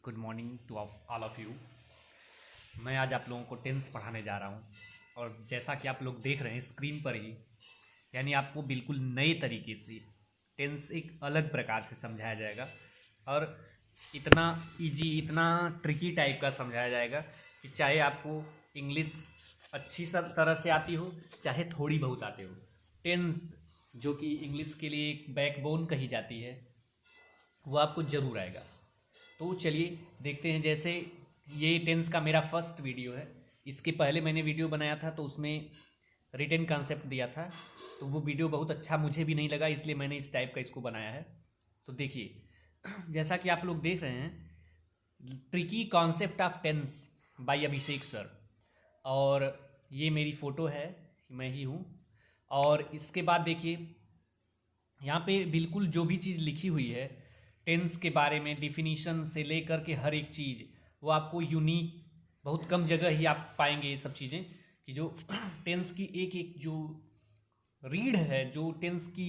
Good morning to all of you. मैं आज आप लोगों को टेंस पढ़ाने जा रहा हूँ और जैसा कि आप लोग देख रहे हैं स्क्रीन पर ही, यानी आपको बिल्कुल नए तरीके से टेंस एक अलग प्रकार से समझाया जाएगा और इतना इजी, इतना ट्रिकी टाइप का समझाया जाएगा कि चाहे आपको इंग्लिश अच्छी सब तरह से आती हो, चाहे थोड़ी बहुत आती हो। टेंस जो कि इंग्लिश के लिए एक बैकबोन कही जाती है, वो आपको ज़रूर आएगा। तो चलिए देखते हैं। जैसे ये टेंस का मेरा फर्स्ट वीडियो है। इसके पहले मैंने वीडियो बनाया था तो उसमें रिटन कॉन्सेप्ट दिया था, तो वो वीडियो बहुत अच्छा मुझे भी नहीं लगा, इसलिए मैंने इस टाइप का इसको बनाया है। तो देखिए, जैसा कि आप लोग देख रहे हैं, tricky concept of tense by Abhishek sir, और ये मेरी फ़ोटो है, मैं ही हूँ। और इसके बाद देखिए, यहाँ पे बिल्कुल जो भी चीज़ लिखी हुई है टेंस के बारे में, डिफिनीशन से लेकर के हर एक चीज़, वो आपको यूनिक, बहुत कम जगह ही आप पाएंगे ये सब चीज़ें, कि जो टेंस की एक एक जो रीढ़ है, जो टेंस की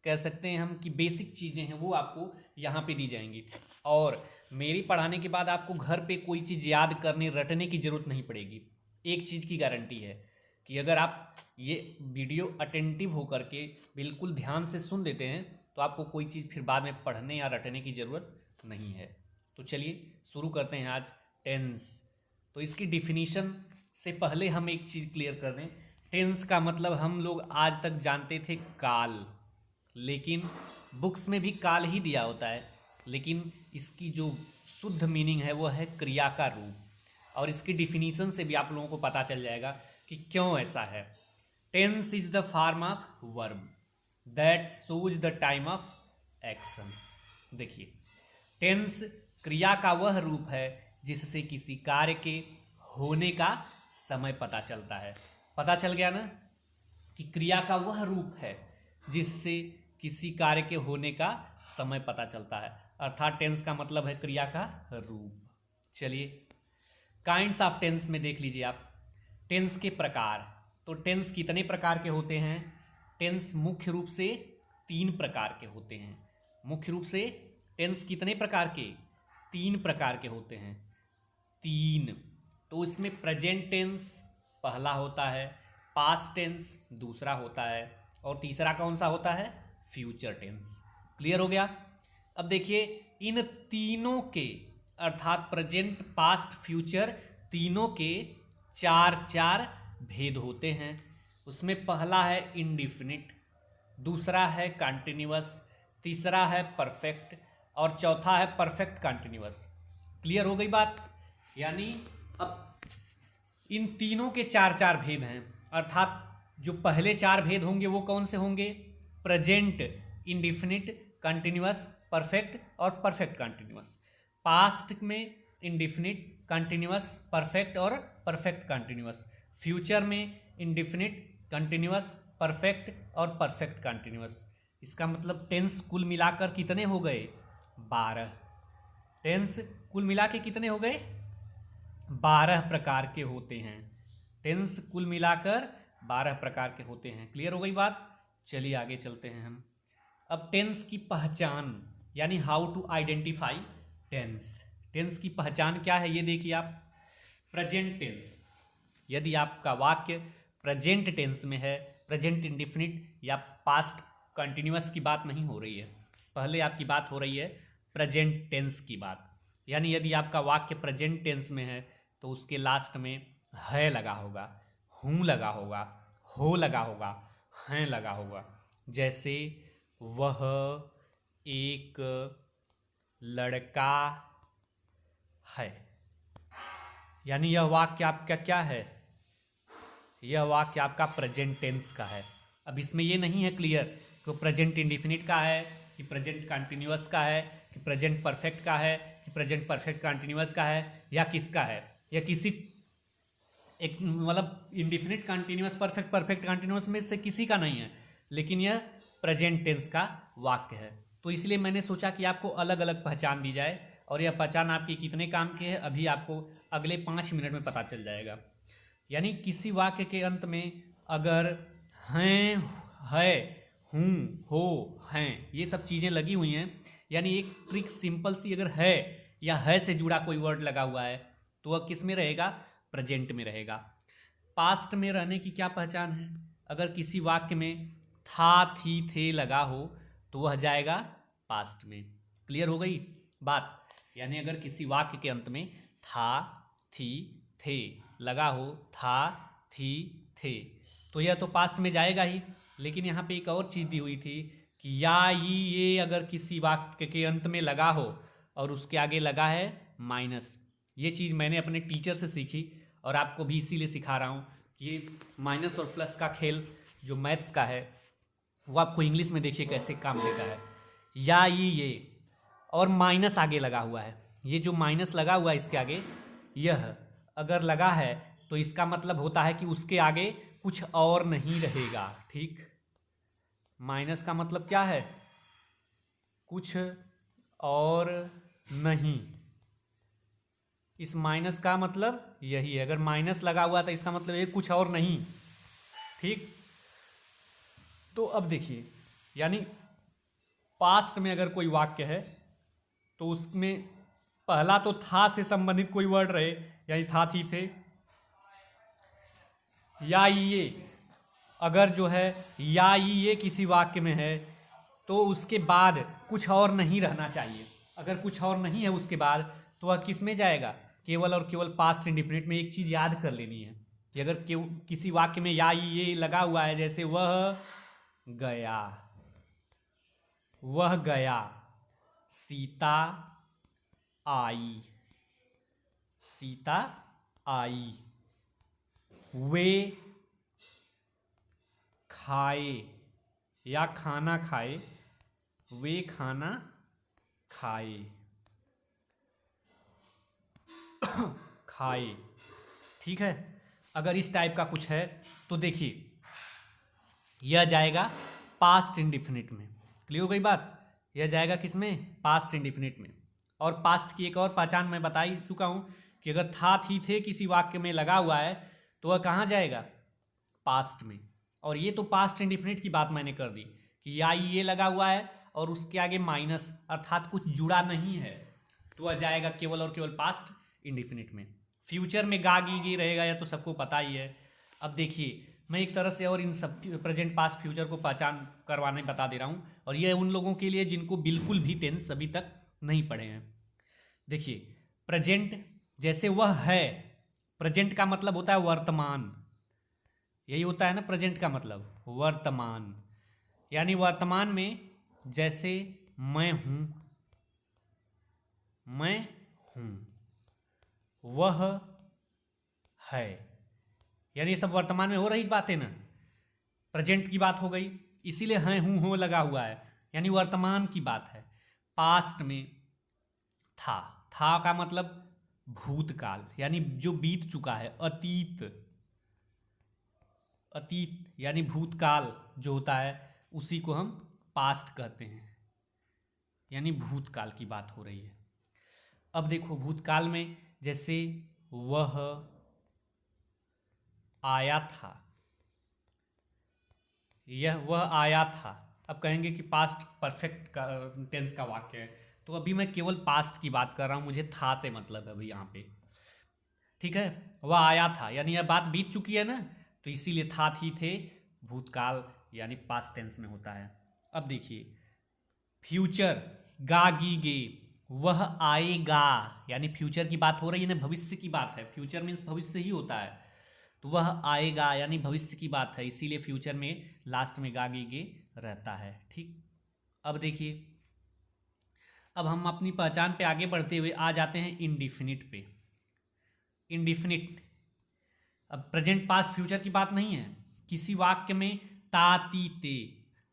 कह सकते हैं हम कि बेसिक चीज़ें हैं, वो आपको यहाँ पे दी जाएंगी। और मेरी पढ़ाने के बाद आपको घर पे कोई चीज़ याद करने, रटने की ज़रूरत नहीं पड़ेगी। एक चीज़ की गारंटी है कि अगर आप ये वीडियो अटेंटिव होकर के बिल्कुल ध्यान से सुन लेते हैं तो आपको कोई चीज़ फिर बाद में पढ़ने या रटने की ज़रूरत नहीं है। तो चलिए शुरू करते हैं आज टेंस। तो इसकी डिफिनीशन से पहले हम एक चीज़ क्लियर कर दें। टेंस का मतलब हम लोग आज तक जानते थे काल, लेकिन बुक्स में भी काल ही दिया होता है, लेकिन इसकी जो शुद्ध मीनिंग है वो है क्रिया का रूप। और इसकी डिफिनीशन से भी आप लोगों को पता चल जाएगा कि क्यों ऐसा है। Tense is the form of verb that shows the time of action. देखिए, टेंस क्रिया का वह रूप है जिससे किसी कार्य के होने का समय पता चलता है। पता चल गया ना कि क्रिया का वह रूप है जिससे किसी कार्य के होने का समय पता चलता है, अर्थात टेंस का मतलब है क्रिया का रूप। चलिए, काइंड्स ऑफ टेंस में देख लीजिए आप। टेंस के प्रकार। तो टेंस कितने प्रकार के होते हैं? टेंस मुख्य रूप से 3 प्रकार के होते हैं। मुख्य रूप से टेंस कितने प्रकार के? 3 प्रकार के होते हैं। 3। तो इसमें प्रेजेंट टेंस पहला होता है, पास्ट टेंस दूसरा होता है, और तीसरा कौन सा होता है? Future tense. क्लियर हो गया? अब देखिए, इन तीनों के अर्थात प्रेजेंट, पास्ट, फ्यूचर, तीनों के 4 भेद होते हैं। उसमें पहला है इंडिफिनिट, दूसरा है कंटिन्यूअस, तीसरा है परफेक्ट, और चौथा है परफेक्ट कंटिन्यूअस। क्लियर हो गई बात? यानी अब इन तीनों के 4 भेद हैं, अर्थात जो पहले 4 भेद होंगे वो कौन से होंगे? प्रेजेंट, इंडिफिनिट, कंटिन्यूअस, परफेक्ट और परफेक्ट कंटिन्यूअस। पास्ट में इंडिफिनिट, कंटिन्यूअस, परफेक्ट और परफेक्ट कंटिन्यूअस। फ्यूचर में इंडिफिनिट, कंटिन्यूअस, परफेक्ट और परफेक्ट कंटिन्यूअस। इसका मतलब टेंस कुल मिलाकर कितने हो गए? 12। टेंस कुल मिला के कितने हो गए? 12 प्रकार के होते हैं। टेंस कुल मिलाकर 12 प्रकार के होते हैं। क्लियर हो गई बात? चलिए आगे चलते हैं हम। अब टेंस की पहचान, यानी how to identify tense. Tense की पहचान क्या है ये देखिए आप। प्रेजेंट टेंस, यदि आपका वाक्य प्रेजेंट टेंस में है, प्रेजेंट इंडिफिनिट या पास्ट कंटिन्यूअस की बात नहीं हो रही है, पहले आपकी बात हो रही है प्रेजेंट टेंस की बात। यानी यदि आपका वाक्य प्रेजेंट टेंस में है तो उसके लास्ट में है लगा होगा, हूँ लगा होगा, हो लगा होगा, हैं लगा होगा। जैसे वह एक लड़का है, यानी यह वाक्य आपका क्या है? यह वाक्य आपका प्रेजेंट टेंस का है। अब इसमें ये नहीं है क्लियर कि प्रेजेंट इंडिफिनिट का है, कि प्रेजेंट कंटिन्यूअस का है, कि प्रेजेंट परफेक्ट का है, कि प्रेजेंट परफेक्ट कंटिन्यूअस का है, या किसका है, या किसी एक मतलब indefinite, continuous, perfect, perfect continuous में से किसी का नहीं है, लेकिन यह प्रेजेंट टेंस का वाक्य है। तो इसलिए मैंने सोचा कि आपको अलग अलग पहचान दी जाए, और यह पहचान आपकी कितने काम की है अभी आपको अगले 5 मिनट में पता चल जाएगा। यानी किसी वाक्य के अंत में अगर हैं, है, हूँ, हो, हैं, ये सब चीज़ें लगी हुई हैं, यानी एक ट्रिक सिंपल सी अगर है या है से जुड़ा कोई वर्ड लगा हुआ है तो वह किस में रहेगा, प्रेजेंट में रहेगा। पास्ट में रहने की क्या पहचान है, अगर किसी वाक्य में था थी थे लगा हो तो वह जाएगा पास्ट में। क्लियर हो गई बात, यानी अगर किसी वाक्य के अंत में था थी थे लगा हो, था थी थे, तो यह तो पास्ट में जाएगा ही। लेकिन यहाँ पे एक और चीज़ दी हुई थी कि या ये अगर किसी वाक्य के अंत में लगा हो और उसके आगे लगा है माइनस। ये चीज़ मैंने अपने टीचर से सीखी और आपको भी इसीलिए सिखा रहा हूँ कि ये माइनस और प्लस का खेल जो मैथ्स का है वो आपको इंग्लिश में देखिए कैसे काम देता है। या ये और माइनस आगे लगा हुआ है, ये जो माइनस लगा हुआ है इसके आगे, यह अगर लगा है तो इसका मतलब होता है कि उसके आगे कुछ और नहीं रहेगा। ठीक, माइनस का मतलब क्या है, कुछ और नहीं। इस माइनस का मतलब यही है, अगर माइनस लगा हुआ था इसका मतलब ये कुछ और नहीं। ठीक, तो अब देखिए, यानी पास्ट में अगर कोई वाक्य है तो उसमें पहला तो था से संबंधित कोई वर्ड रहे, यानी था थी थे। या ये अगर जो है या ये किसी वाक्य में है तो उसके बाद कुछ और नहीं रहना चाहिए। अगर कुछ और नहीं है उसके बाद तो वह किस में जाएगा, केवल और केवल पास्ट इंडिफिनिट में। एक चीज़ याद कर लेनी है कि अगर किसी वाक्य में या ये लगा हुआ है, जैसे वह गया, वह गया, सीता आई, सीता आई, वे खाए या खाना खाए, वे खाना खाए, खाए। ठीक है, अगर इस टाइप का कुछ है तो देखिए यह जाएगा पास्ट इंडिफिनिट में। क्लियर हो गई बात, यह जाएगा किस में, पास्ट इंडिफिनिट में। और पास्ट की एक और पहचान मैं बता ही चुका हूं कि अगर था थी थे किसी वाक्य में लगा हुआ है तो वह कहाँ जाएगा, पास्ट में। और ये तो पास्ट इंडिफिनिट की बात मैंने कर दी कि या ये लगा हुआ है और उसके आगे माइनस अर्थात कुछ जुड़ा नहीं है तो वह जाएगा केवल और केवल पास्ट इंडिफिनिट में। फ्यूचर में गा गी रहेगा, या तो सबको पता ही है। अब देखिए मैं एक तरह से और इन सब प्रेजेंट पास्ट फ्यूचर को पहचान करवाने बता दे रहा हूँ, और ये उन लोगों के लिए जिनको बिल्कुल भी टेंस अभी तक नहीं पढ़े हैं। देखिए प्रेजेंट जैसे वह है, प्रेजेंट का मतलब होता है वर्तमान, यही होता है ना प्रेजेंट का मतलब, वर्तमान। यानी वर्तमान में जैसे मैं हूं, मैं हूं, वह है, यानी ये सब वर्तमान में हो रही बातें ना, प्रेजेंट की बात हो गई, इसीलिए हैं हूं हो लगा हुआ है, यानी वर्तमान की बात है। पास्ट में था का मतलब भूतकाल, यानी जो बीत चुका है, अतीत, अतीत यानी भूतकाल जो होता है उसी को हम पास्ट कहते हैं, यानी भूतकाल की बात हो रही है। अब देखो भूतकाल में जैसे वह आया था, यह वह आया था, अब कहेंगे कि पास्ट परफेक्ट टेंस का वाक्य है, तो अभी मैं केवल पास्ट की बात कर रहा हूं, मुझे था से मतलब है अभी यहाँ पे। ठीक है, वह आया था यानी यह बात बीत चुकी है ना, तो इसीलिए था थी थे भूतकाल यानी पास्ट टेंस में होता है। अब देखिए फ्यूचर गा गी गे, वह आएगा, यानी फ्यूचर की बात हो रही है ना, भविष्य की बात है, फ्यूचर मीन्स भविष्य ही होता है, तो वह आएगा यानी भविष्य की बात है, इसीलिए फ्यूचर में लास्ट में गा गी गे रहता है। ठीक, अब देखिए अब हम अपनी पहचान पे आगे बढ़ते हुए आ जाते हैं इंडिफिनिट पे। इंडिफिनिट, अब प्रेजेंट पास्ट फ्यूचर की बात नहीं है, किसी वाक्य में ता ती ते,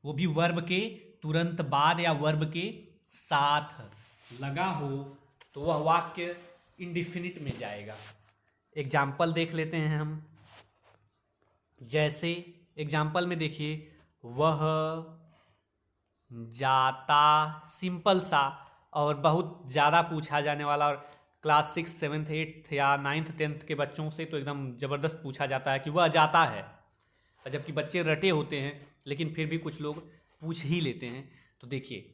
वो भी वर्ब के तुरंत बाद या वर्ब के साथ लगा हो तो वह वाक्य इंडिफिनिट में जाएगा। एग्जाम्पल देख लेते हैं हम, जैसे एग्जाम्पल में देखिए वह जाता, सिंपल सा और बहुत ज़्यादा पूछा जाने वाला, और क्लास 6 7 8 या 9th 10th के बच्चों से तो एकदम ज़बरदस्त पूछा जाता है कि वह जाता है, जबकि बच्चे रटे होते हैं लेकिन फिर भी कुछ लोग पूछ ही लेते हैं। तो देखिए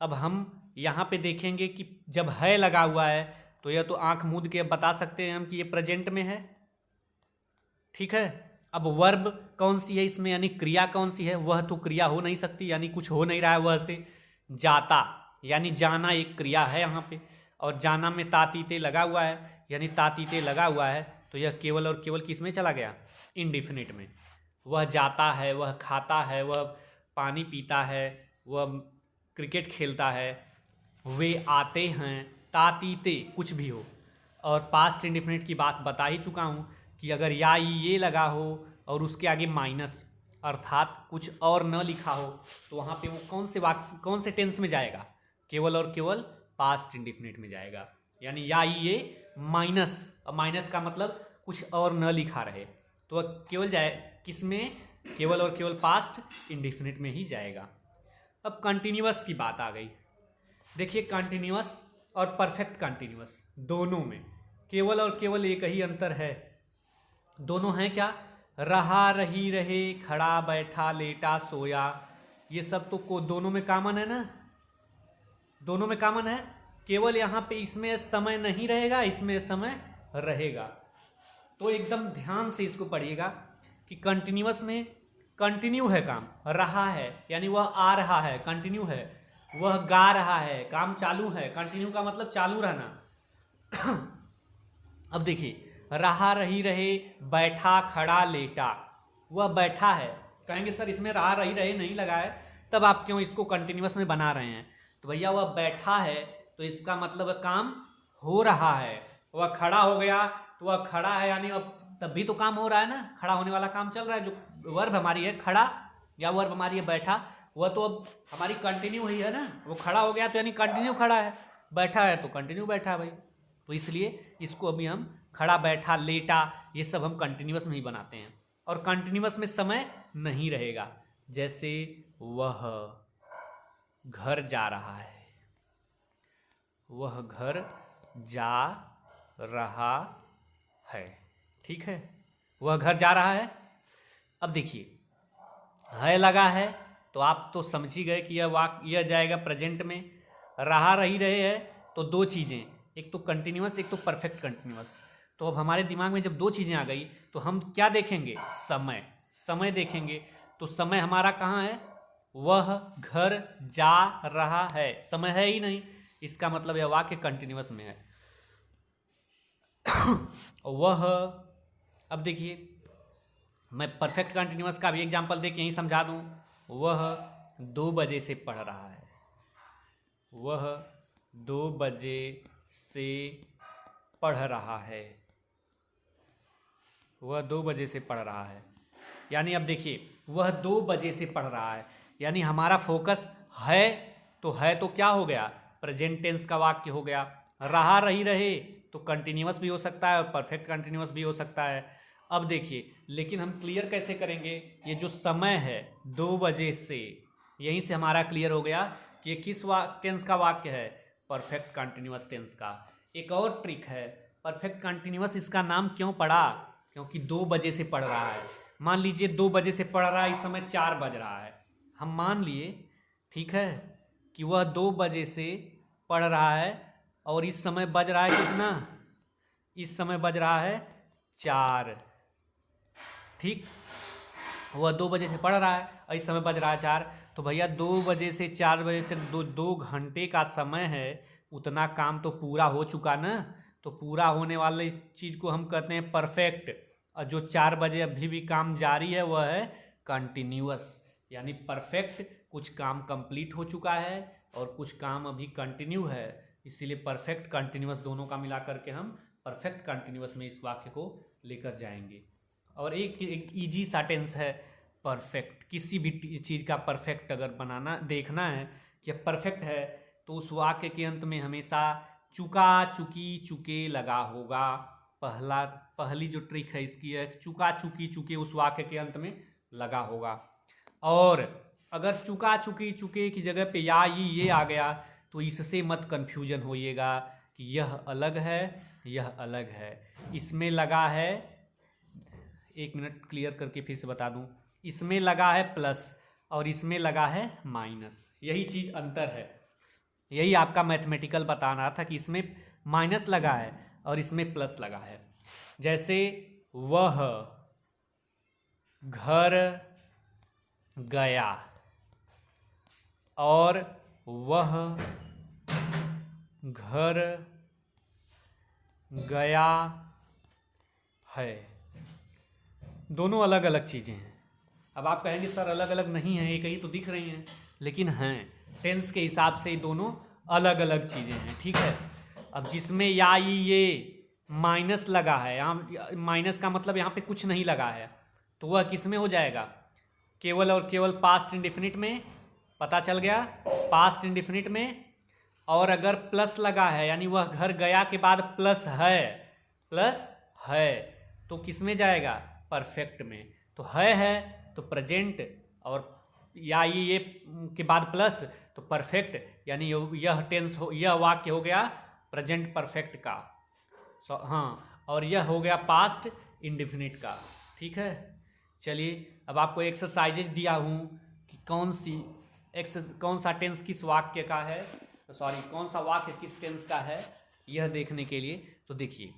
अब हम यहाँ पे देखेंगे कि जब है लगा हुआ है तो यह तो आंख मूंद के बता सकते हैं हम कि ये प्रेजेंट में है, ठीक है। अब वर्ब कौन सी है इसमें, यानी क्रिया कौन सी है, वह तो क्रिया हो नहीं सकती, यानी कुछ हो नहीं रहा है वह से। जाता यानी जाना एक क्रिया है यहाँ पे, और जाना में तातीते लगा हुआ है, यानी तातीते लगा हुआ है तो यह केवल और केवल किस में चला गया, इंडिफिनिट में। वह जाता है, वह खाता है, वह पानी पीता है, वह क्रिकेट खेलता है, वे आते हैं, तातीते कुछ भी हो। और पास्ट इंडिफिनिट की बात बता ही चुका हूँ कि अगर या ये लगा हो और उसके आगे माइनस अर्थात कुछ और न लिखा हो तो वहाँ पे वो कौन से टेंस में जाएगा, केवल और केवल पास्ट इंडिफिनिट में जाएगा। यानी या ये माइनस, माइनस का मतलब कुछ और न लिखा रहे तो वह केवल जाए किस में, केवल और केवल पास्ट इंडिफिनिट में ही जाएगा। अब कंटिन्यूअस की बात आ गई। देखिए कंटिन्यूअस और परफेक्ट कंटिन्यूअस दोनों में केवल और केवल एक ही अंतर है। दोनों हैं क्या, रहा, रही, रहे, खड़ा, बैठा, लेटा, सोया, ये सब तो दोनों में कॉमन है ना, दोनों में कॉमन है। केवल यहाँ पे इसमें समय नहीं रहेगा, इसमें समय रहेगा। तो एकदम ध्यान से इसको पढ़िएगा कि कंटिन्यूअस में कंटिन्यू है काम, रहा है यानी वह आ रहा है, कंटिन्यू है। वह गा रहा है, काम चालू है, कंटिन्यू का मतलब चालू रहना। अब देखिए रहा, रही, रहे, बैठा, खड़ा, लेटा, वह बैठा है, कहेंगे सर इसमें रहा, रही, रहे नहीं लगा है, तब आप क्यों इसको कंटिन्यूअस में बना रहे हैं। तो भैया वह बैठा है तो इसका मतलब काम हो रहा है। वह खड़ा हो गया तो वह खड़ा है, यानी अब तब भी तो काम हो रहा है ना, खड़ा होने वाला काम चल रहा है। जो वर्ब हमारी है खड़ा या वर्ब हमारी है बैठा, वह तो अब हमारी कंटिन्यू हुई है ना। वो खड़ा हो गया तो यानी कंटिन्यू खड़ा है, बैठा है तो कंटिन्यू बैठा है भाई। तो इसलिए इसको अभी हम खड़ा, बैठा, लेटा, ये सब हम कंटिन्यूअस में ही बनाते हैं। और कंटिन्यूअस में समय नहीं रहेगा, जैसे वह घर जा रहा है, वह घर जा रहा है, ठीक है, वह घर जा रहा है। अब देखिए है लगा है तो आप तो समझ ही गए कि यह जाएगा प्रेजेंट में। रहा, रही, रहे है तो दो चीज़ें, एक तो कंटिन्यूअस, एक तो परफेक्ट कंटिन्यूअस। तो अब हमारे दिमाग में जब दो चीज़ें आ गई तो हम क्या देखेंगे, समय, समय देखेंगे। तो समय हमारा कहाँ है, वह घर जा रहा है, समय है ही नहीं, इसका मतलब यह वाक्य कंटिन्यूअस में है। वह, अब देखिए मैं परफेक्ट कंटिन्यूअस का भी एग्जांपल दे के यहीं समझा दूं। वह 2 बजे से पढ़ रहा है, वह 2 बजे से पढ़ रहा है, वह 2 बजे से पढ़ रहा है। यानी अब देखिए वह 2 बजे से पढ़ रहा है, यानी हमारा फोकस है तो क्या हो गया, प्रेजेंट टेंस का वाक्य हो गया। रहा, रही, रहे तो कंटिन्यूअस भी हो सकता है और परफेक्ट कंटिन्यूअस भी हो सकता है। अब देखिए लेकिन हम क्लियर कैसे करेंगे, ये जो समय है 2 बजे से, यहीं से हमारा क्लियर हो गया कि ये किस टेंस का वाक्य है, परफेक्ट कंटिन्यूअस टेंस का। एक और ट्रिक है, परफेक्ट कंटिन्यूअस इसका नाम क्यों पड़ा, क्योंकि 2 बजे से पढ़ रहा है। मान लीजिए 2 बजे से पढ़ रहा है, इस समय 4 बज रहा है, हम मान लिए ठीक है कि वह 2 बजे से पढ़ रहा है और इस समय बज रहा है कितना, इस समय बज रहा है 4, ठीक। वह 2 बजे से पढ़ रहा है और इस समय बज रहा है 4, तो भैया 2 बजे से 4 बजे तक 2 घंटे का समय है, उतना काम तो पूरा हो चुका ना। तो पूरा होने वाले चीज़ को हम कहते हैं परफेक्ट, और जो 4 बजे अभी भी काम जारी है वह है कंटिन्यूअस। यानी परफेक्ट कुछ काम कंप्लीट हो चुका है और कुछ काम अभी कंटिन्यू है, इसीलिए परफेक्ट कंटिन्यूअस दोनों का मिला करके हम परफेक्ट कंटिन्यूअस में इस वाक्य को लेकर जाएंगे। और एक इजी सा टेंस है परफेक्ट, किसी भी चीज़ का परफेक्ट अगर बनाना देखना है कि परफेक्ट है तो उस वाक्य के अंत में हमेशा चुका, चुकी, चुके लगा होगा। पहली जो ट्रिक है इसकी है, चुका, चुकी, चुके उस वाक्य के अंत में लगा होगा। और अगर चुका, चुकी, चुके की जगह पे या ये आ गया तो इससे मत कंफ्यूजन होइएगा कि यह अलग है, यह अलग है। इसमें लगा है, एक मिनट क्लियर करके फिर से बता दूं, इसमें लगा है प्लस और इसमें लगा है माइनस, यही चीज़ अंतर है। यही आपका मैथमेटिकल बता रहा था कि इसमें माइनस लगा है और इसमें प्लस लगा है। जैसे वह घर गया और वह घर गया है, दोनों अलग अलग चीज़ें हैं। अब आप कहेंगे सर अलग अलग नहीं है, एक ही तो दिख रही हैं, लेकिन हैं, टेंस के हिसाब से ये दोनों अलग अलग चीज़ें हैं। ठीक है, अब जिसमें या ये माइनस लगा है, यहाँ माइनस का मतलब यहाँ पे कुछ नहीं लगा है, तो वह किस में हो जाएगा? केवल और केवल पास्ट इंडेफिनिट में। पता चल गया, पास्ट इंडेफिनिट में। और अगर प्लस लगा है यानी वह घर गया के बाद प्लस है तो किस में जाएगा? परफेक्ट में। तो है तो प्रेजेंट, और या ये के बाद प्लस तो परफेक्ट, यानी यह टेंस हो, यह वाक्य हो गया प्रेजेंट परफेक्ट का। हाँ, और यह हो गया पास्ट इंडेफिनिट का। ठीक है, चलिए अब आपको एक्सरसाइजेज दिया हूँ कि कौन सा टेंस किस वाक्य का है, सॉरी कौन सा वाक्य किस टेंस का है, यह देखने के लिए। तो देखिए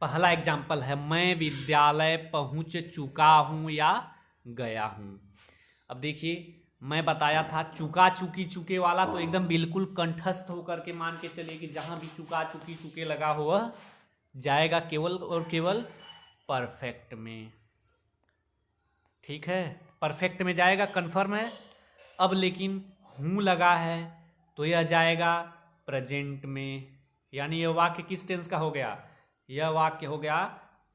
पहला एग्जाम्पल है, मैं विद्यालय पहुंच चुका हूं या गया हूं। अब देखिए मैं बताया था चुका चुकी चुके वाला तो एकदम बिल्कुल कंठस्थ होकर के मान के चलिए कि जहां भी चुका चुकी चुके लगा हो वह जाएगा केवल और केवल परफेक्ट में। ठीक है, परफेक्ट में जाएगा, कंफर्म है। अब लेकिन हूं लगा है तो यह जाएगा प्रेजेंट में, यानी यह वाक्य किस टेंस का हो गया? यह वाक्य हो गया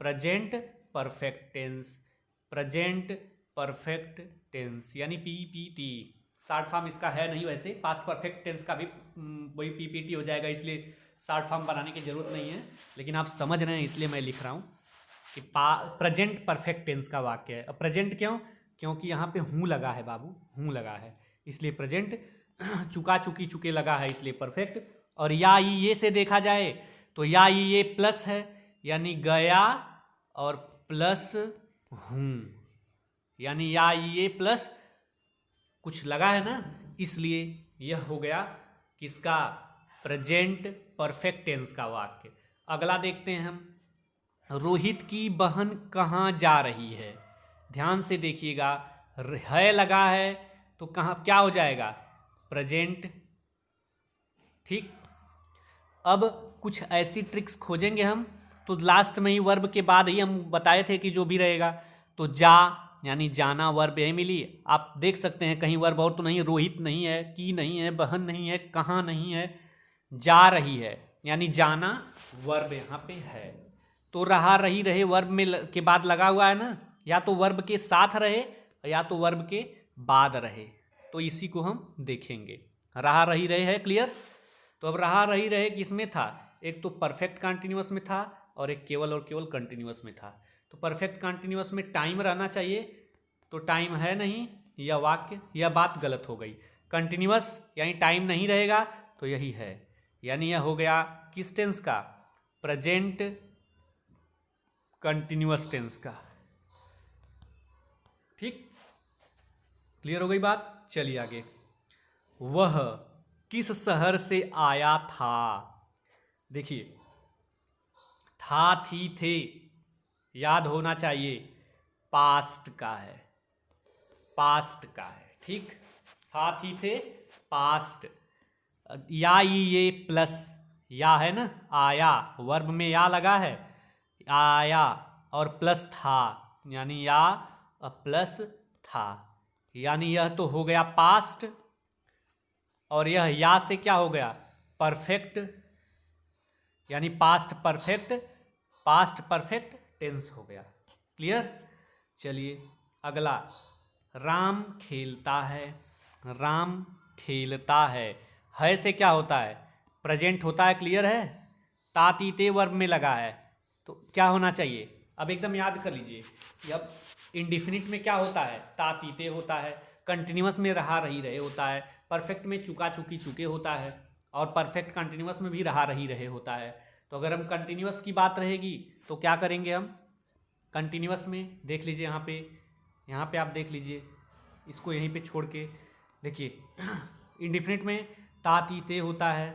present perfect tense. Present perfect tense यानी पीपीटी, शॉर्ट फॉर्म इसका है नहीं, वैसे पास्ट परफेक्ट टेंस का भी वही पीपीटी हो जाएगा, इसलिए शॉर्ट फॉर्म बनाने की जरूरत नहीं है, लेकिन आप समझ रहे हैं इसलिए मैं लिख रहा हूँ कि प्रेजेंट परफेक्ट टेंस का वाक्य है। अब प्रेजेंट क्यों? क्योंकि यहाँ पे हूँ लगा है बाबू, हूँ लगा है इसलिए प्रेजेंट, चुका चुकी चुके लगा है इसलिए परफेक्ट। और या ये से देखा जाए तो या ये प्लस है, यानी गया और प्लस हूँ, यानी या ये प्लस कुछ लगा है ना, इसलिए यह हो गया किसका? प्रेजेंट परफेक्ट टेंस का वाक्य। अगला देखते हैं हम, रोहित की बहन कहाँ जा रही है। ध्यान से देखिएगा, है लगा है तो कहाँ क्या हो जाएगा? प्रेजेंट। ठीक, अब कुछ ऐसी ट्रिक्स खोजेंगे हम, तो लास्ट में ही वर्ब के बाद ही हम बताए थे कि जो भी रहेगा, तो जा यानी जाना वर्ब यही मिली। आप देख सकते हैं कहीं वर्ब और तो नहीं, रोहित नहीं है, की नहीं है, बहन नहीं है, कहाँ नहीं है, जा रही है यानी जाना वर्ब यहाँ पे है। तो रहा रही रहे वर्ब में के बाद लगा हुआ है ना, या तो वर्ब के साथ रहे या तो वर्ब के बाद रहे, तो इसी को हम देखेंगे। रहा रही रहे है क्लियर। तो अब रहा रही रहे किसमें था? एक तो परफेक्ट कंटिन्यूअस में था और एक केवल और केवल कंटिन्यूअस में था। तो परफेक्ट कंटिन्यूअस में टाइम रहना चाहिए, तो टाइम है नहीं, यह वाक्य, यह बात गलत हो गई। कंटिन्यूअस यानी टाइम नहीं रहेगा तो यही है, यानी यह हो गया किस टेंस का? प्रेजेंट कंटिन्यूअस टेंस का। ठीक, क्लियर हो गई बात। चलिए आगे, वह किस शहर से आया था। देखिए था, थी, थे याद होना चाहिए, पास्ट का है, पास्ट का है। ठीक, था, थी, थे पास्ट। या ये प्लस या है ना, आया वर्ब में या लगा है, आया और प्लस था यानी या प्लस था, यानी यह तो हो गया पास्ट, और यह या से क्या हो गया? परफेक्ट, यानी पास्ट परफेक्ट टेंस हो गया। क्लियर। चलिए अगला, राम खेलता है, राम खेलता है से क्या होता है? प्रेजेंट होता है। क्लियर है। तातीते वर्ब में लगा है तो क्या होना चाहिए? अब एकदम याद कर लीजिए, अब इंडिफिनिट में क्या होता है? तातीते होता है, कंटिन्यूअस में रहा रही रहे होता है, परफेक्ट में चुका चुकी चुके होता है, और परफेक्ट कंटिन्यूअस में भी रहा रही रहे होता है। तो अगर हम कंटिन्यूअस की बात रहेगी तो क्या करेंगे हम? कंटिन्यूअस में देख लीजिए, यहाँ पे आप देख लीजिए, इसको यहीं पे छोड़ के देखिए, इंडिफिनिट में ता ती ते होता है,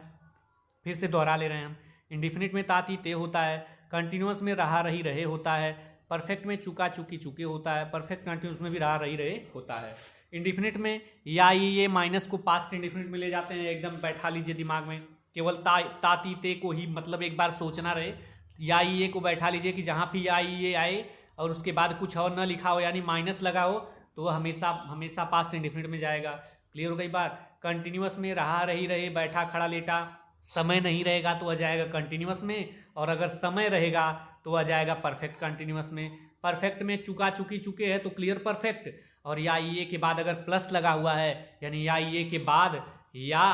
फिर से दोहरा ले रहे हैं हम। इंडिफिनिट में ता ती ते होता है, कंटिन्यूअस में रहा रही रहे होता है, परफेक्ट में चुका चुकी चुके होता है, परफेक्ट कंटिन्यूअस में भी रहा रही रहे होता है। इंडिफिनिट में या ये माइनस को पास्ट इंडिफिनिट में ले जाते हैं, एकदम बैठा लीजिए दिमाग में, केवल ता ती ते को ही मतलब एक बार सोचना रहे। या ये को बैठा लीजिए कि जहाँ भी या ये आए और उसके बाद कुछ और न लिखा हो यानी माइनस लगा हो तो वह हमेशा हमेशा पास्ट इंडिफिनिट में जाएगा। क्लियर हो गई बात। कंटिन्यूअस में रहा रही रहे, बैठा खड़ा लेटा, समय नहीं रहेगा तो वह जाएगा कंटिन्यूअस में, और अगर समय रहेगा तो वह जाएगा परफेक्ट कंटिन्यूअस में। परफेक्ट में चुका चुकी चुके हैं तो क्लियर परफेक्ट, और या ये के बाद अगर प्लस लगा हुआ है यानी या ये के बाद या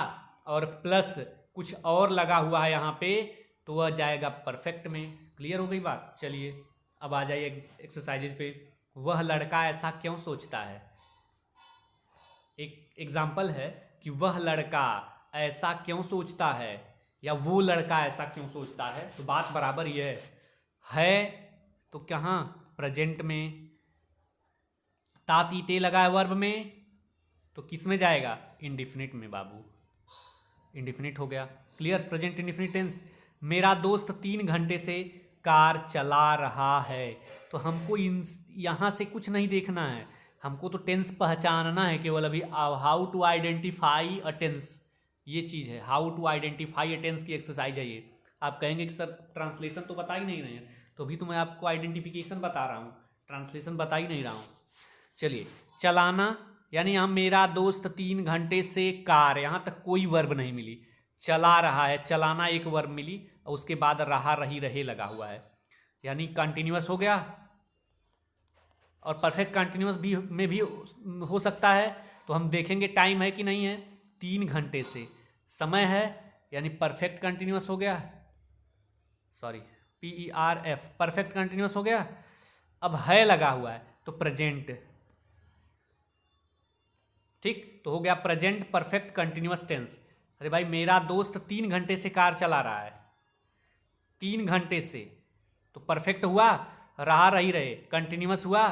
और प्लस कुछ और लगा हुआ है यहाँ पे तो वह जाएगा परफेक्ट में। क्लियर हो गई बात। चलिए अब आ जाइए एक्सरसाइजेज पे। वह लड़का ऐसा क्यों सोचता है। एक एग्जाम्पल है कि वह लड़का ऐसा क्यों सोचता है या वो लड़का ऐसा क्यों सोचता है, तो बात बराबर ये है तो कहाँ प्रेजेंट में, ताती ते लगा है वर्ब में तो किस में जाएगा, इंडिफिनिट में बाबू, इंडिफिनिट हो गया। क्लियर। Present indefinite tense. मेरा दोस्त 3 घंटे से कार चला रहा है, तो हमको यहाँ से कुछ नहीं देखना है, हमको तो टेंस पहचानना है केवल अभी। How to identify a tense, ये चीज़ है। How to identify a tense की एक्सरसाइज है ये। आप कहेंगे कि सर ट्रांसलेशन तो बता ही नहीं रहे हैं, तो अभी तो मैं आपको आइडेंटिफिकेशन बता रहा हूँ, ट्रांसलेशन बता ही नहीं रहा हूँ। चलिए, चलाना यानी हम मेरा दोस्त 3 घंटे से कार, यहाँ तक कोई वर्ब नहीं मिली, चला रहा है, चलाना एक वर्ब मिली और उसके बाद रहा रही रहे लगा हुआ है यानी कंटिन्यूअस हो गया। और परफेक्ट कंटिन्यूअस भी में भी हो सकता है, तो हम देखेंगे टाइम है कि नहीं है। 3 घंटे से समय है यानी परफेक्ट कंटिन्यूअस हो गया, सॉरी PERF, परफेक्ट कंटिन्यूअस हो गया। अब है लगा हुआ है तो प्रेजेंट, ठीक, तो हो गया प्रेजेंट परफेक्ट कंटिन्यूअस टेंस। अरे भाई मेरा दोस्त 3 घंटे से कार चला रहा है, 3 घंटे से, तो परफेक्ट हुआ, रहा रही रहे कंटिन्यूअस हुआ,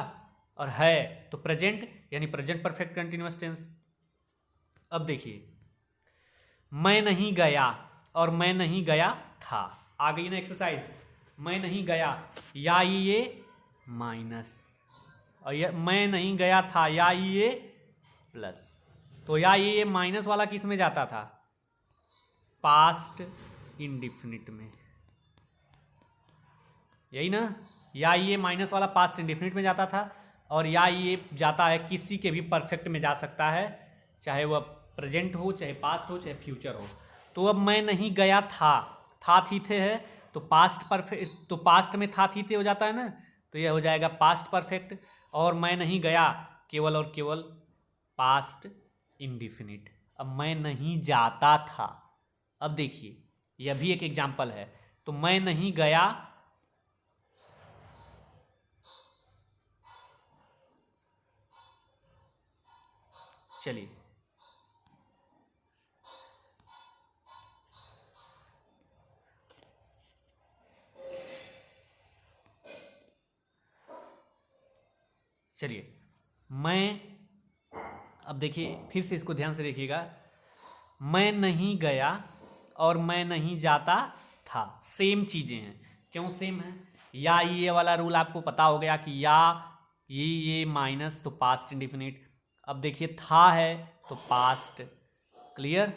और है तो प्रेजेंट यानी प्रेजेंट परफेक्ट कंटिन्यूअस टेंस। अब देखिए, मैं नहीं गया और मैं नहीं गया था, आ गई ना एक्सरसाइज। मैं नहीं गया या ये माइनस, और ये मैं नहीं गया था या ये प्लस, तो या ये माइनस वाला किस में जाता था, पास्ट इंडिफिनिट में, यही ना। या ये माइनस वाला पास्ट इंडिफिनिट में जाता था, और या ये जाता है किसी के भी परफेक्ट में जा सकता है, चाहे वह प्रेजेंट हो, चाहे पास्ट हो, चाहे फ्यूचर हो। तो अब मैं नहीं गया था थी थे है तो पास्ट परफेक्ट, तो पास्ट में था थी थे हो जाता है ना, तो यह हो जाएगा पास्ट परफेक्ट। और मैं नहीं गया केवल और केवल पास्ट इंडिफिनिट। अब मैं नहीं जाता था, अब देखिए यह भी एक एग्जाम्पल है, तो मैं नहीं गया, चलिए मैं, अब देखिए फिर से इसको ध्यान से देखिएगा, मैं नहीं गया और मैं नहीं जाता था, सेम चीज़ें हैं। क्यों सेम है, या ये वाला रूल आपको पता हो गया कि या ये माइनस तो पास्ट इंडिफिनिट। अब देखिए था है तो पास्ट, क्लियर,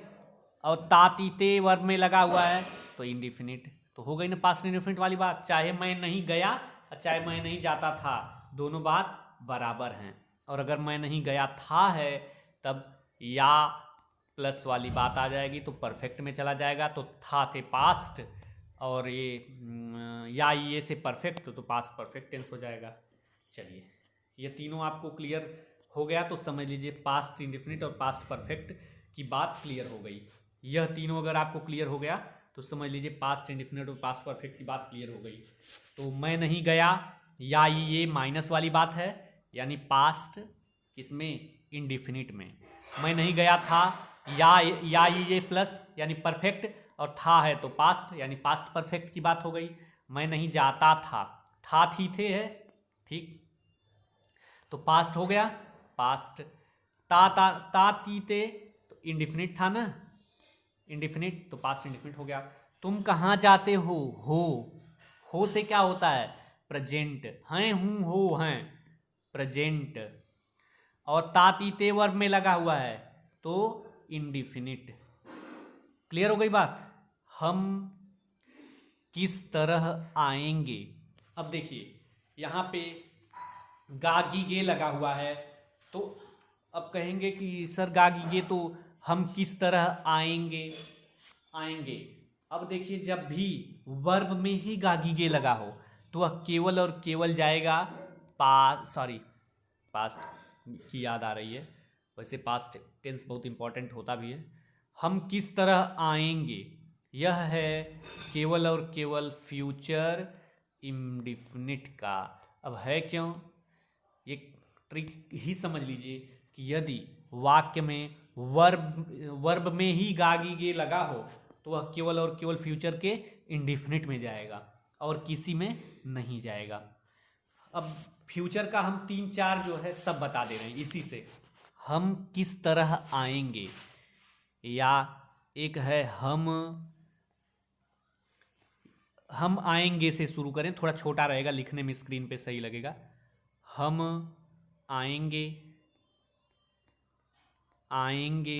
और तातीते वर्ब में लगा हुआ है तो इंडिफिनिट, तो हो गई ना पास्ट इंडिफिनिट वाली बात। चाहे मैं नहीं गया और चाहे मैं नहीं जाता था, दोनों बात बराबर हैं। और अगर मैं नहीं गया था है तब या प्लस वाली बात आ जाएगी तो परफेक्ट में चला जाएगा, तो था से पास्ट, और या ये से परफेक्ट तो पास्ट परफेक्ट टेंस हो जाएगा। चलिए ये तीनों आपको क्लियर हो गया तो समझ लीजिए पास्ट इंडिफिनिट और पास्ट परफेक्ट की बात क्लियर हो गई। यह तीनों अगर आपको क्लियर हो गया तो समझ लीजिए पास्ट इंडिफिनिट और पास्ट परफेक्ट की बात क्लियर हो गई। तो मैं नहीं गया या ये माइनस वाली बात है यानी पास्ट, किसमें, इंडिफिनिट में। मैं नहीं गया था या ये प्लस यानी परफेक्ट, और था है तो पास्ट यानी पास्ट परफेक्ट की बात हो गई। मैं नहीं जाता था थी थे है, ठीक, तो पास्ट हो गया, पास्ट। ता ती ते तो इंडिफिनिट था ना, इंडिफिनिट तो पास्ट इंडिफिनिट हो गया। तुम कहाँ जाते हो, हो से क्या होता है, प्रेजेंट, हैं हूँ हो हैं, प्रेजेंट, और तातीते वर्ब में लगा हुआ है तो इंडिफिनिट। क्लियर हो गई बात। हम किस तरह आएंगे, अब देखिए यहाँ पे गागीगे लगा हुआ है, तो अब कहेंगे कि सर गागीगे तो हम किस तरह आएंगे, आएंगे। अब देखिए जब भी वर्ब में ही गागीगे लगा हो तो वह केवल और केवल जाएगा पास्ट की याद आ रही है, वैसे पास्ट टेंस बहुत इंपॉर्टेंट होता भी है। हम किस तरह आएंगे, यह है केवल और केवल फ्यूचर इंडिफिनिट का। अब है क्यों, ये ट्रिक ही समझ लीजिए कि यदि वाक्य में वर्ब में ही गागीगे लगा हो तो वह केवल और केवल फ्यूचर के इंडिफिनिट में जाएगा और किसी में नहीं जाएगा। अब फ्यूचर का हम 3-4 जो है सब बता दे रहे हैं इसी से। हम किस तरह आएंगे, या एक है हम आएंगे से शुरू करें, थोड़ा छोटा रहेगा लिखने में, स्क्रीन पे सही लगेगा। हम आएंगे, आएंगे।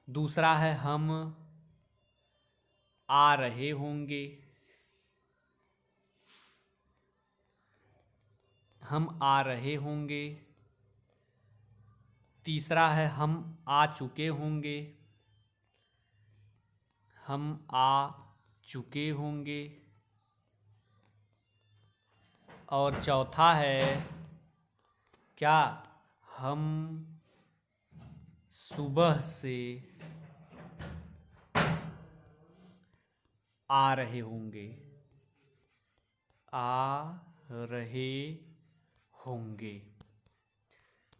दूसरा है हम आ रहे होंगे, हम आ रहे होंगे। तीसरा है हम आ चुके होंगे, हम आ चुके होंगे। और चौथा है क्या, हम सुबह से आ रहे होंगे, आ रहे होंगे।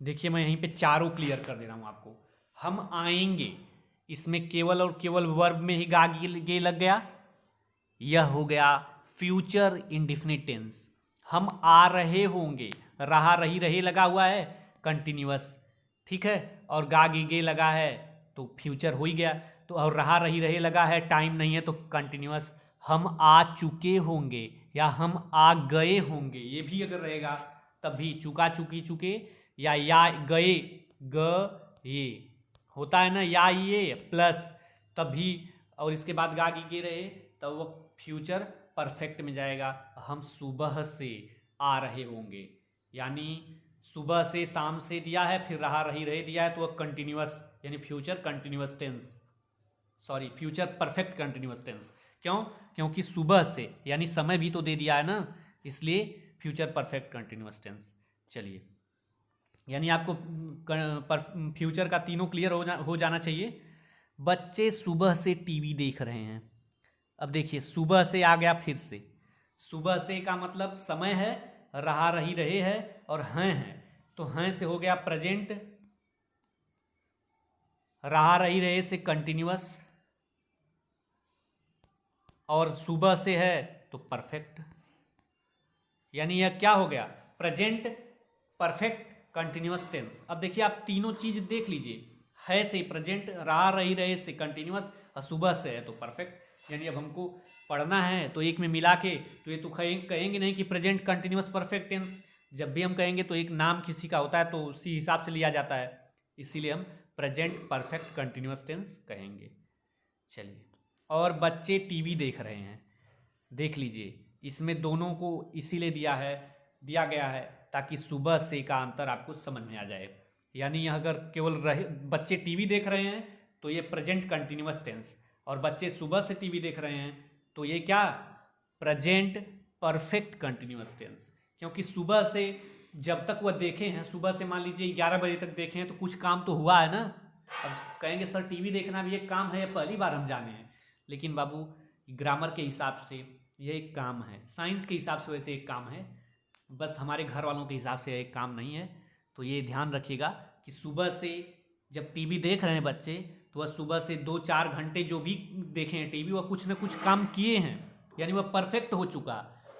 देखिए मैं यहीं पे चारों क्लियर कर दे रहा हूं आपको। हम आएंगे, इसमें केवल और केवल वर्ब में ही गे लग गया, यह हो गया फ्यूचर इंडिफिनिट टेंस। हम आ रहे होंगे, रहा रही रहे लगा हुआ है, कंटिन्यूअस, ठीक है, और गे लगा है तो फ्यूचर हो ही गया। तो और रहा रही रहे लगा है, टाइम नहीं है तो कंटिन्यूअस। हम आ चुके होंगे या हम आ गए होंगे, ये भी अगर रहेगा तब भी चुका चुकी चुके, या गए ये होता है ना, या ये प्लस तब भी, और इसके बाद गे रहे तब वो फ्यूचर परफेक्ट में जाएगा। हम सुबह से आ रहे होंगे, यानी सुबह से शाम से दिया है, फिर रहा रही रहे दिया है, तो वह कंटिन्यूअस यानी future continuous tense, sorry future perfect continuous tense. क्यों, क्योंकि सुबह से यानी समय भी तो दे दिया है ना, इसलिए फ्यूचर परफेक्ट कंटिन्यूअस टेंस। चलिए, यानी आपको फ्यूचर का तीनों क्लियर हो जाना चाहिए। बच्चे सुबह से टीवी देख रहे हैं। अब देखिए सुबह से आ गया, फिर से सुबह से का मतलब समय है, रहा रही रहे है और हैं है, तो हैं से हो गया प्रेजेंट, रहा रही रहे से कंटिन्यूअस, और सुबह से है तो परफेक्ट। यानी यह क्या हो गया, प्रेजेंट परफेक्ट कंटिन्यूअस टेंस। अब देखिए आप तीनों चीज देख लीजिए, है से प्रेजेंट, रहा रही रहे से कंटिन्यूअस, और सुबह से है तो परफेक्ट। यानी अब हमको पढ़ना है तो एक में मिला के, तो ये तो कहेंगे नहीं कि प्रेजेंट कंटिन्यूअस परफेक्ट टेंस। जब भी हम कहेंगे तो एक नाम किसी का होता है तो उसी हिसाब से लिया जाता है, इसीलिए हम प्रेजेंट परफेक्ट कंटिन्यूअस टेंस कहेंगे। चलिए, और बच्चे टीवी देख रहे हैं, देख लीजिए इसमें दोनों को इसीलिए दिया गया है ताकि सुबह से का अंतर आपको समझ में आ जाए। यानी अगर केवल बच्चे टीवी देख रहे हैं तो ये प्रेजेंट कंटिन्यूअस टेंस, और बच्चे सुबह से टीवी देख रहे हैं तो ये क्या, प्रेजेंट परफेक्ट कंटिन्यूअस टेंस। क्योंकि सुबह से जब तक वह देखे हैं, सुबह से मान लीजिए 11 बजे तक देखे हैं तो कुछ काम तो हुआ है ना। अब कहेंगे सर टीवी देखना भी एक काम है, पहली बार हम जाने हैं, लेकिन बाबू ग्रामर के हिसाब से यह एक काम है, साइंस के हिसाब से वैसे एक काम है, बस हमारे घर वालों के हिसाब से एक काम नहीं है। तो ये ध्यान रखिएगा कि सुबह से जब टीवी देख रहे हैं बच्चे, तो वह सुबह से 2-4 घंटे जो भी देखे हैं टीवी, वह कुछ ना कुछ काम किए हैं, यानी वह परफेक्ट हो चुका,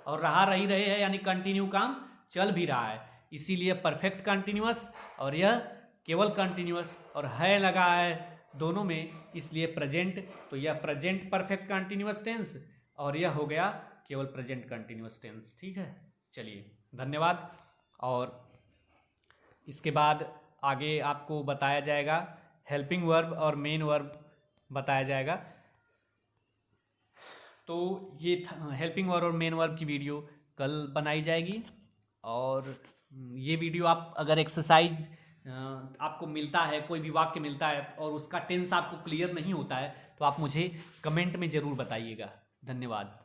और रहा रही रहे हैं यानी कंटिन्यू काम चल भी रहा है, इसीलिए परफेक्ट कंटिन्यूअस। और यह केवल कंटिन्यूअस, और है लगा है दोनों में, इसलिए प्रेजेंट, तो यह प्रेजेंट परफेक्ट कंटिन्यूअस टेंस और यह हो गया केवल प्रेजेंट कंटिन्यूअस टेंस। ठीक है, चलिए धन्यवाद। और इसके बाद आगे आपको बताया जाएगा हेल्पिंग वर्ब और मेन वर्ब बताया जाएगा। तो ये हेल्पिंग वर्ब और मेन वर्ब की वीडियो कल बनाई जाएगी। और ये वीडियो आप अगर एक्सरसाइज आपको मिलता है, कोई भी वाक्य मिलता है और उसका टेंस आपको क्लियर नहीं होता है, तो आप मुझे कमेंट में ज़रूर बताइएगा। धन्यवाद।